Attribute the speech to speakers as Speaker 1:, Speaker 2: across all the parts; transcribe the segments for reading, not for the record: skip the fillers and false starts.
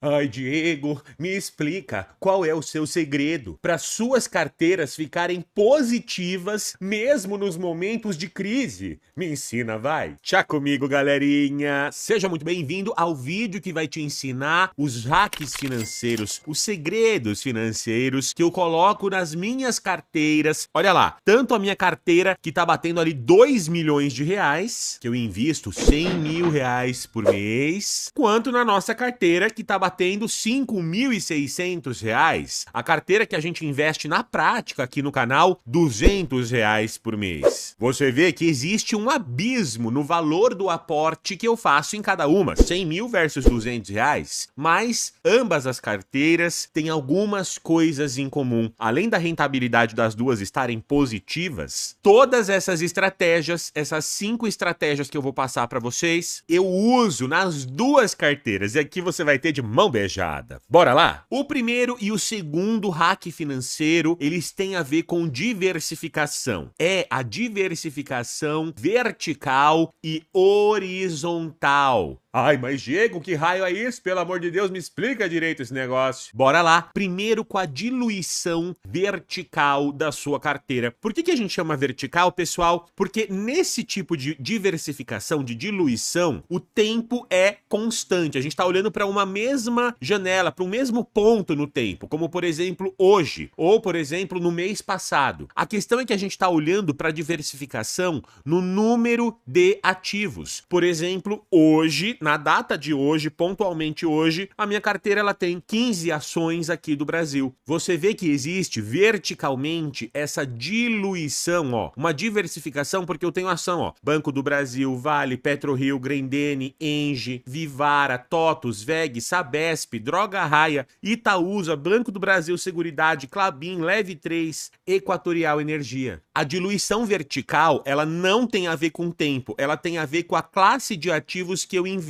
Speaker 1: Ai, Diego, me explica qual é o seu segredo para suas carteiras ficarem positivas mesmo nos momentos de crise. Me ensina, vai. Tchau comigo, galerinha. Seja muito bem-vindo ao vídeo que vai te ensinar os hacks financeiros, os segredos financeiros que eu coloco nas minhas carteiras. Olha lá, tanto a minha carteira que tá batendo ali 2 milhões de reais, que eu invisto 100 mil reais por mês, quanto na nossa carteira que tá batendo 5.600 reais. A carteira que a gente investe na prática aqui no canal, 200 reais por mês. Você vê que existe um abismo no valor do aporte que eu faço em cada uma, 100 mil versus 200 reais. Mas ambas as carteiras têm algumas coisas em comum. Além da rentabilidade das duas estarem positivas, todas essas estratégias, essas 5 estratégias que eu vou passar para vocês, eu uso nas duas carteiras. E aqui você vai ter de mão beijada. Bora lá? O primeiro e o segundo hack financeiro, eles têm a ver com diversificação. É a diversificação vertical e horizontal. Ai, mas Diego, que raio é isso? Pelo amor de Deus, me explica direito esse negócio. Bora lá. Primeiro com a diluição vertical da sua carteira. Por que a gente chama vertical, pessoal? Porque nesse tipo de diversificação, de diluição, o tempo é constante. A gente está olhando para uma mesma janela, para um mesmo ponto no tempo, como por exemplo hoje, ou por exemplo no mês passado. A questão é que a gente está olhando para a diversificação no número de ativos. Por exemplo, hoje, na data de hoje, pontualmente hoje, a minha carteira ela tem 15 ações aqui do Brasil. Você vê que existe verticalmente essa diluição, ó, uma diversificação, porque eu tenho ação, ó, Banco do Brasil, Vale, PetroRio, Grendene, Engie, Vivara, TOTUS, VEG, Sabesp, Droga Raia, Itaúsa, Banco do Brasil, Seguridade, Klabin, Leve 3, Equatorial Energia. A diluição vertical, ela não tem a ver com tempo, ela tem a ver com a classe de ativos que eu invisto.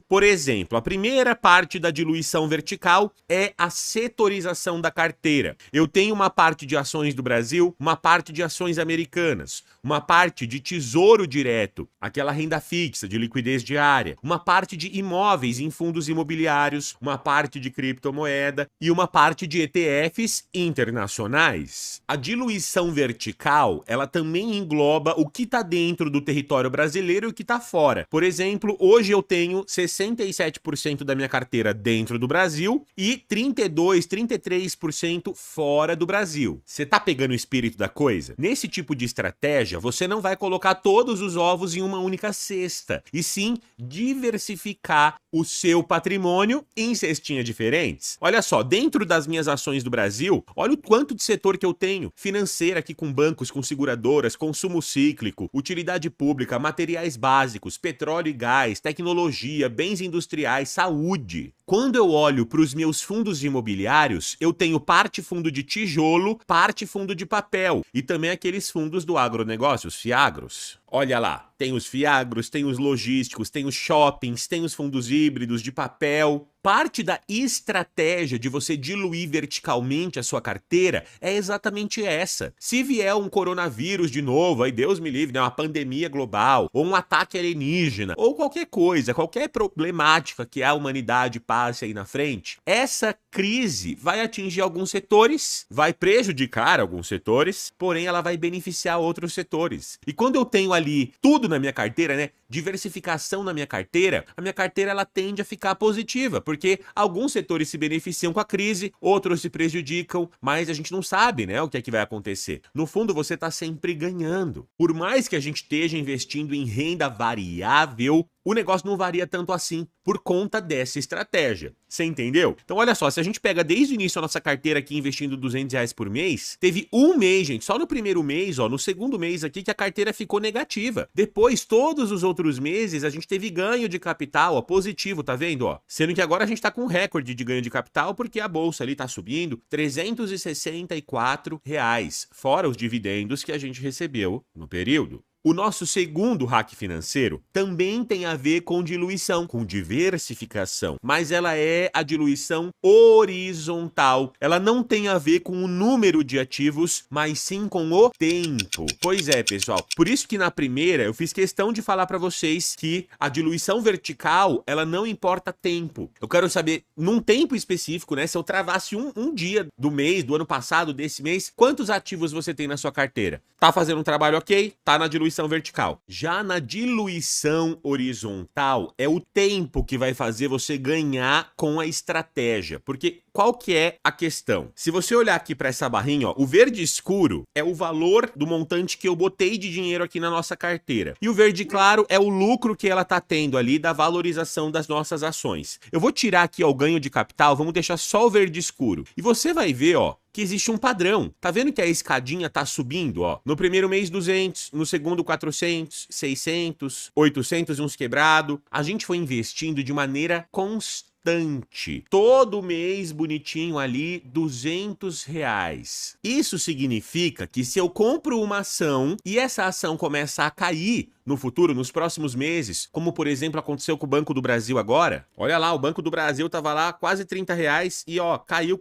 Speaker 1: Por exemplo, a primeira parte da diluição vertical é a setorização da carteira. Eu tenho uma parte de ações do Brasil, uma parte de ações americanas, uma parte de tesouro direto, aquela renda fixa de liquidez diária, uma parte de imóveis em fundos imobiliários, uma parte de criptomoeda e uma parte de ETFs internacionais. A diluição vertical, ela também engloba o que está dentro do território brasileiro e o que está fora. Por exemplo, hoje eu tenho 67% da minha carteira dentro do Brasil e 33% fora do Brasil. Você tá pegando o espírito da coisa? Nesse tipo de estratégia, você não vai colocar todos os ovos em uma única cesta, e sim diversificar o seu patrimônio em cestinhas diferentes. Olha só, dentro das minhas ações do Brasil, olha o quanto de setor que eu tenho. Financeira aqui com bancos, com seguradoras, consumo cíclico, utilidade pública, materiais básicos, petróleo e gás, tecnologia, bens industriais, saúde. Quando eu olho para os meus fundos imobiliários, eu tenho parte fundo de tijolo, parte fundo de papel e também aqueles fundos do agronegócio, os fiagros. Olha lá, tem os fiagros, tem os logísticos, tem os shoppings, tem os fundos híbridos de papel. Parte da estratégia de você diluir verticalmente a sua carteira é exatamente essa. Se vier um coronavírus de novo, aí Deus me livre, né, uma pandemia global, ou um ataque alienígena, ou qualquer coisa, qualquer problemática que a humanidade passe aí na frente, essa crise vai atingir alguns setores, vai prejudicar alguns setores, porém ela vai beneficiar outros setores. E quando eu tenho ali tudo na minha carteira, né, diversificação na minha carteira, a minha carteira ela tende a ficar positiva, porque alguns setores se beneficiam com a crise, outros se prejudicam, mas a gente não sabe, né, o que é que vai acontecer. No fundo, você está sempre ganhando. Por mais que a gente esteja investindo em renda variável, o negócio não varia tanto assim por conta dessa estratégia. Você entendeu? Então olha só, se a gente pega desde o início a nossa carteira aqui investindo 200 reais por mês, teve um mês, gente, só no primeiro mês, ó, no segundo mês aqui que a carteira ficou negativa. Depois, todos os outros meses, a gente teve ganho de capital, ó, positivo, tá vendo, ó? Sendo que agora a gente tá com um recorde de ganho de capital porque a bolsa ali tá subindo 364 reais, fora os dividendos que a gente recebeu no período. O nosso segundo hack financeiro também tem a ver com diluição, com diversificação, mas ela é a diluição horizontal. Ela não tem a ver com o número de ativos, mas sim com o tempo. Pois é, pessoal. Por isso que na primeira eu fiz questão de falar para vocês que a diluição vertical, ela não importa tempo. Eu quero saber, num tempo específico, né? Se eu travasse um dia do mês, do ano passado, desse mês, quantos ativos você tem na sua carteira? Tá fazendo um trabalho ok? Tá na diluição vertical. Já na diluição horizontal, é o tempo que vai fazer você ganhar com a estratégia. Porque qual que é a questão? Se você olhar aqui para essa barrinha, ó, o verde escuro é o valor do montante que eu botei de dinheiro aqui na nossa carteira. E o verde claro é o lucro que ela tá tendo ali da valorização das nossas ações. Eu vou tirar aqui, ó, o ganho de capital, vamos deixar só o verde escuro. E você vai ver, ó, que existe um padrão. Tá vendo que a escadinha tá subindo, ó? No primeiro mês 200, no segundo 400, 600, 800 e uns quebrado. A gente foi investindo de maneira constante. Todo mês bonitinho ali, R$200. Isso significa que se eu compro uma ação e essa ação começa a cair no futuro, nos próximos meses, como por exemplo aconteceu com o Banco do Brasil agora, olha lá, o Banco do Brasil tava lá quase R$30 e ó, caiu.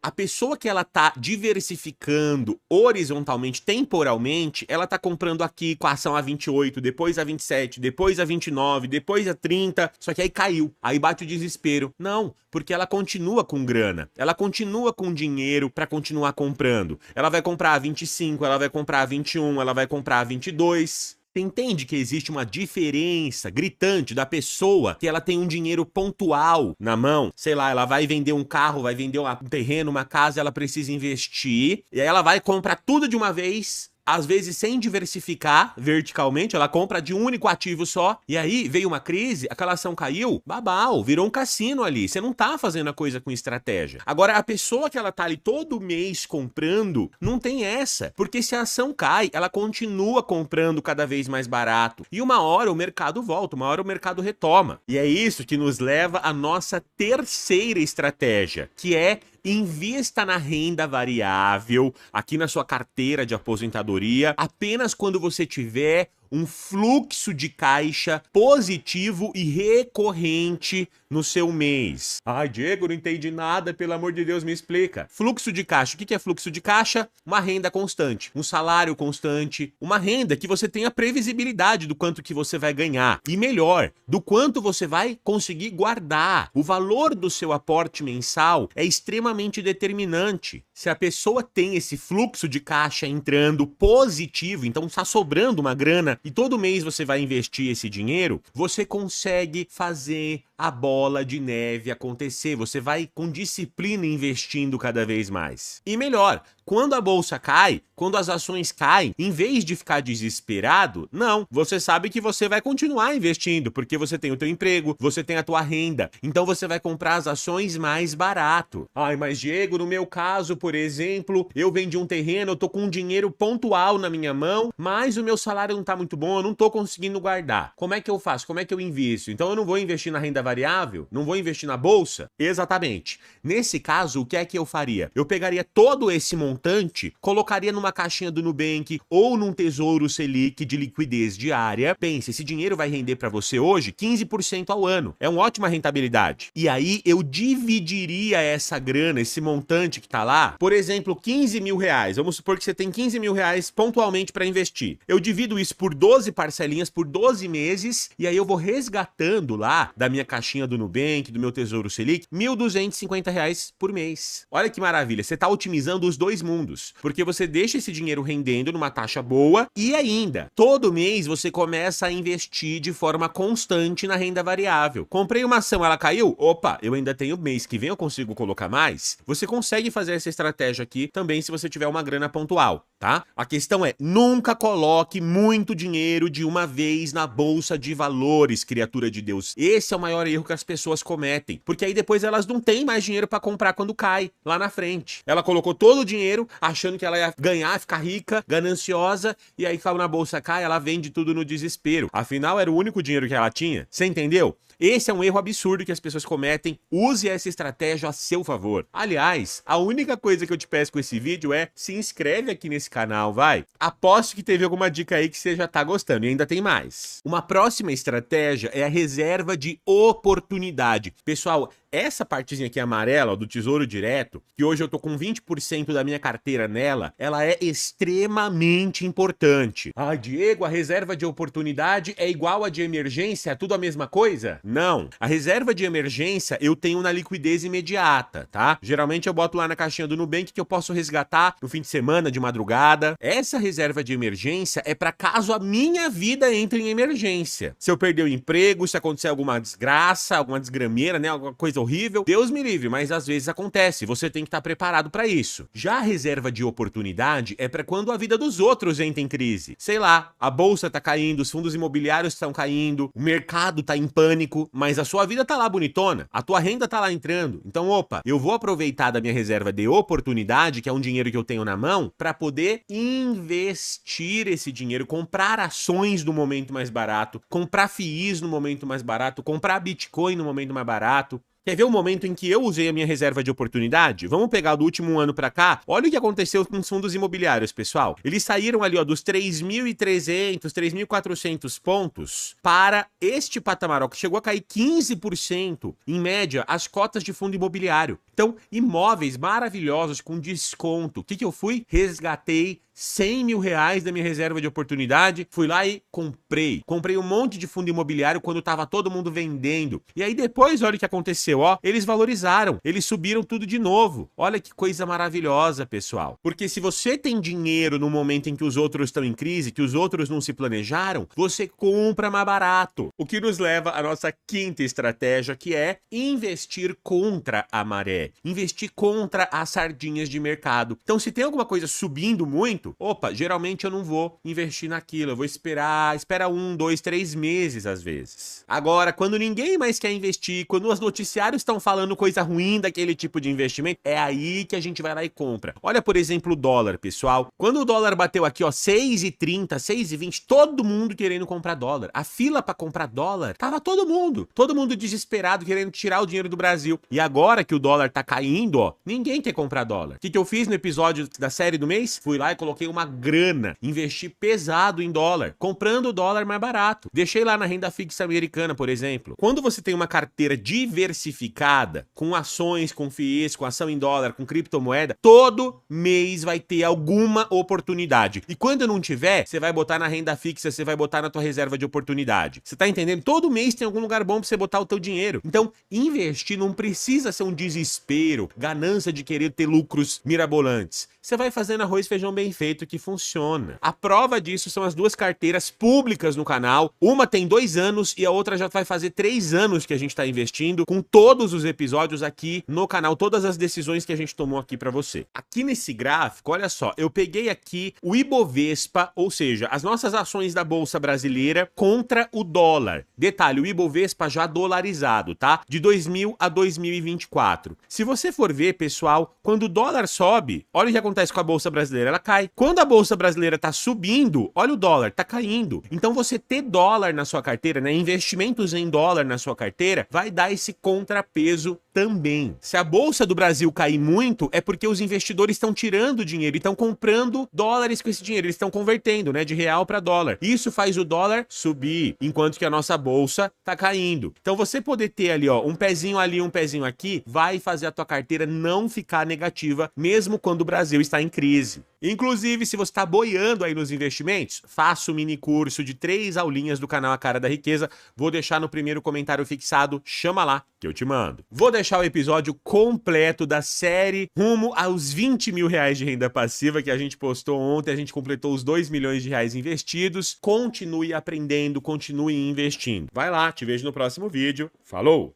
Speaker 1: A pessoa que ela tá diversificando horizontalmente, temporalmente, ela tá comprando aqui com a ação a 28, depois a 27, depois a 29, depois a 30, só que aí caiu, aí bate o desespero. Não, porque ela continua com grana, ela continua com dinheiro para continuar comprando. Ela vai comprar a 25, ela vai comprar a 21, ela vai comprar a 22. Você entende que existe uma diferença gritante da pessoa que ela tem um dinheiro pontual na mão? Sei lá, ela vai vender um carro, vai vender um terreno, uma casa, ela precisa investir. E aí ela vai comprar tudo de uma vez, às vezes sem diversificar verticalmente, ela compra de um único ativo só, e aí veio uma crise, aquela ação caiu, babau, virou um cassino ali, você não tá fazendo a coisa com estratégia. Agora, a pessoa que ela tá ali todo mês comprando, não tem essa, porque se a ação cai, ela continua comprando cada vez mais barato, e uma hora o mercado volta, uma hora o mercado retoma. E é isso que nos leva à nossa terceira estratégia, que é invista na renda variável, aqui na sua carteira de aposentadoria, apenas quando você tiver um fluxo de caixa positivo e recorrente no seu mês. Ai, Diego, não entendi nada, pelo amor de Deus, me explica. Fluxo de caixa, o que é fluxo de caixa? Uma renda constante, um salário constante, uma renda que você tenha previsibilidade do quanto que você vai ganhar. E melhor, do quanto você vai conseguir guardar. O valor do seu aporte mensal é extremamente determinante. Se a pessoa tem esse fluxo de caixa entrando positivo, então está sobrando uma grana e todo mês você vai investir esse dinheiro, você consegue fazer a bola de neve acontecer. Você vai com disciplina investindo cada vez mais. E melhor, quando a bolsa cai, quando as ações caem, em vez de ficar desesperado, não, você sabe que você vai continuar investindo, porque você tem o teu emprego, você tem a tua renda, então você vai comprar as ações mais barato. Ai, mas Diego, no meu caso, por exemplo, eu vendi um terreno, eu tô com um dinheiro pontual na minha mão, mas o meu salário não tá muito bom, eu não tô conseguindo guardar. Como é que eu faço? Como é que eu invisto? Então eu não vou investir na renda variável? Não vou investir na bolsa? Exatamente. Nesse caso, o que é que eu faria? Eu pegaria todo esse montante, colocaria numa caixinha do Nubank ou num Tesouro Selic de liquidez diária. Pense, esse dinheiro vai render para você hoje 15% ao ano. É uma ótima rentabilidade. E aí eu dividiria essa grana, esse montante que tá lá, por exemplo, 15 mil reais. Vamos supor que você tem 15 mil reais pontualmente para investir. Eu divido isso por 12 parcelinhas, por 12 meses, e aí eu vou resgatando lá da minha caixinha do Nubank, do meu Tesouro Selic, R$ 1.250 por mês. Olha que maravilha, você tá otimizando os dois mundos, porque você deixa esse dinheiro rendendo numa taxa boa e ainda, todo mês você começa a investir de forma constante na renda variável. Comprei uma ação, ela caiu? Opa, eu ainda tenho mês que vem, eu consigo colocar mais? Você consegue fazer essa estratégia aqui também se você tiver uma grana pontual, tá? A questão é, nunca coloque muito dinheiro de uma vez na bolsa de valores, criatura de Deus. Esse é o maior erro que as pessoas cometem, porque aí depois elas não têm mais dinheiro para comprar quando cai, lá na frente. Ela colocou todo o dinheiro, achando que ela ia ganhar, ficar rica, gananciosa, e aí caiu na bolsa, cai, ela vende tudo no desespero. Afinal, era o único dinheiro que ela tinha. Você entendeu? Esse é um erro absurdo que as pessoas cometem. Use essa estratégia a seu favor. Aliás, a única coisa que eu te peço com esse vídeo é se inscreve aqui nesse canal, vai. Aposto que teve alguma dica aí que você já tá gostando e ainda tem mais. Uma próxima estratégia é a reserva de oportunidade. Pessoal, essa partezinha aqui amarela, ó, do Tesouro Direto, que hoje eu tô com 20% da minha carteira nela, ela é extremamente importante. Ah, Diego, a reserva de oportunidade é igual a de emergência? É tudo a mesma coisa? Não. A reserva de emergência eu tenho na liquidez imediata, tá? Geralmente eu boto lá na caixinha do Nubank que eu posso resgatar no fim de semana, de madrugada. Essa reserva de emergência é para caso a minha vida entre em emergência. Se eu perder o emprego, se acontecer alguma desgraça, alguma desgrameira, né, alguma coisa horrível, Deus me livre, mas às vezes acontece, você tem que estar preparado para isso. Já a reserva de oportunidade é para quando a vida dos outros entra em crise. Sei lá, a bolsa tá caindo, os fundos imobiliários estão caindo, o mercado tá em pânico, mas a sua vida tá lá bonitona, a tua renda tá lá entrando. Então, opa, eu vou aproveitar da minha reserva de oportunidade, que é um dinheiro que eu tenho na mão, para poder investir esse dinheiro, comprar ações no momento mais barato, comprar FIIs no momento mais barato, comprar Bitcoin no momento mais barato. Quer ver o momento em que eu usei a minha reserva de oportunidade? Vamos pegar do último ano para cá. Olha o que aconteceu com os fundos imobiliários, pessoal. Eles saíram ali, ó, dos 3.300, 3.400 pontos para este patamar, ó, que chegou a cair 15%, em média, as cotas de fundo imobiliário. Então, imóveis maravilhosos com desconto. O que eu fui? Resgatei 100 mil reais da minha reserva de oportunidade, fui lá e comprei. Comprei um monte de fundo imobiliário quando tava todo mundo vendendo. E aí depois, olha o que aconteceu, ó, eles valorizaram, eles subiram tudo de novo. Olha que coisa maravilhosa, pessoal. Porque se você tem dinheiro no momento em que os outros estão em crise, que os outros não se planejaram, você compra mais barato. O que nos leva à nossa quinta estratégia, que é investir contra a maré. Investir contra as sardinhas de mercado. Então, se tem alguma coisa subindo muito, opa, geralmente eu não vou investir naquilo, eu vou espera 1, 2, 3 meses às vezes. Agora, quando ninguém mais quer investir, quando os noticiários estão falando coisa ruim daquele tipo de investimento, é aí que a gente vai lá e compra. Olha, por exemplo, o dólar, pessoal. Quando o dólar bateu aqui, ó, 6,30, 6,20, todo mundo querendo comprar dólar. A fila para comprar dólar, tava todo mundo desesperado, querendo tirar o dinheiro do Brasil. E agora que o dólar tá caindo, ó, ninguém quer comprar dólar. O que eu fiz no episódio da série do mês? Fui lá e coloquei uma grana, investi pesado em dólar, comprando o dólar mais barato. Deixei lá na renda fixa americana, por exemplo. Quando você tem uma carteira diversificada, com ações, com FIIs, com ação em dólar, com criptomoeda, todo mês vai ter alguma oportunidade. E quando não tiver, você vai botar na renda fixa, você vai botar na tua reserva de oportunidade. Você tá entendendo? Todo mês tem algum lugar bom pra você botar o teu dinheiro. Então, investir não precisa ser um desespero, ganância de querer ter lucros mirabolantes. Você vai fazendo arroz e feijão bem feito que funciona. A prova disso são as duas carteiras públicas no canal. Uma tem 2 anos e a outra já vai fazer 3 anos que a gente está investindo, com todos os episódios aqui no canal, todas as decisões que a gente tomou aqui para você. Aqui nesse gráfico, olha só, eu peguei aqui o Ibovespa, ou seja, as nossas ações da Bolsa Brasileira contra o dólar. Detalhe, o Ibovespa já dolarizado, tá? De 2000 a 2024. Se você for ver, pessoal, quando o dólar sobe, olha o que acontece com a Bolsa Brasileira, ela cai. Quando a Bolsa Brasileira tá subindo, olha o dólar, tá caindo. Então você ter dólar na sua carteira, né, investimentos em dólar na sua carteira, vai dar esse contrapeso também. Se a Bolsa do Brasil cair muito, é porque os investidores estão tirando dinheiro e estão comprando dólares com esse dinheiro, eles estão convertendo, né, de real para dólar. Isso faz o dólar subir, enquanto que a nossa bolsa tá caindo. Então você poder ter ali, ó, um pezinho ali, um pezinho aqui, vai fazer a tua carteira não ficar negativa, mesmo quando o Brasil está em crise. Inclusive, se você está boiando aí nos investimentos, faça o mini curso de 3 aulinhas do canal A Cara da Riqueza. Vou deixar no primeiro comentário fixado, chama lá que eu te mando. Vou deixar o episódio completo da série rumo aos 20 mil reais de renda passiva que a gente postou ontem. A gente completou os 2 milhões de reais investidos. Continue aprendendo, continue investindo. Vai lá, te vejo no próximo vídeo. Falou!